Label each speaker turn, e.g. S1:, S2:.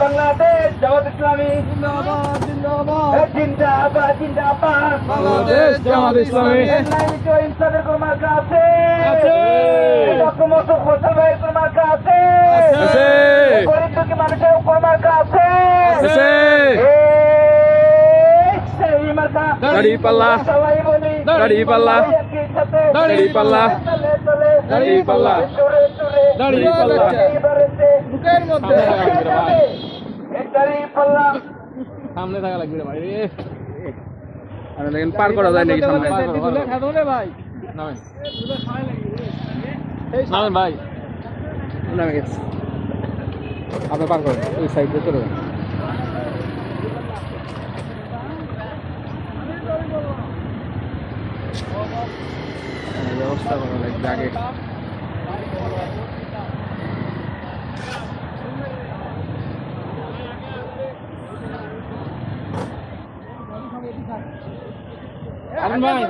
S1: বাংলাদেশ জামাত ইসলামী
S2: জিন্দাবাদ জিন্দাবাদ
S1: জিন্দাবাদ জিন্দাবাদ
S2: বাংলাদেশ জামাত ইসলামী
S1: ইনসানের কোন মার্কা আছে
S2: আছে।
S1: রকমত ফসল ভাইয়ের কোন মার্কা আছে
S2: আছে।
S1: গরিব দুঃখী মানুষের কোন মার্কা আছে
S2: আছে।
S1: সেই মার্কা
S2: দাঁড়িপাল্লা
S1: সবাই বলি
S2: দাঁড়িপাল্লা দাঁড়িপাল্লা দাঁড়িপাল্লা দাঁড়িপাল্লা বুকের মধ্যে
S1: দাঁড়িপাল্লা
S2: সামনে থাকা লাগবে রে ভাই রে আরে দেখেন পার করা যায় নাকি সামনে ভাই নামেন নামেন ভাই নামে গেছে আপনি পার করেন ওই সাইডে চলে যান ব্যবস্থা করা লাগবে আগে ভাই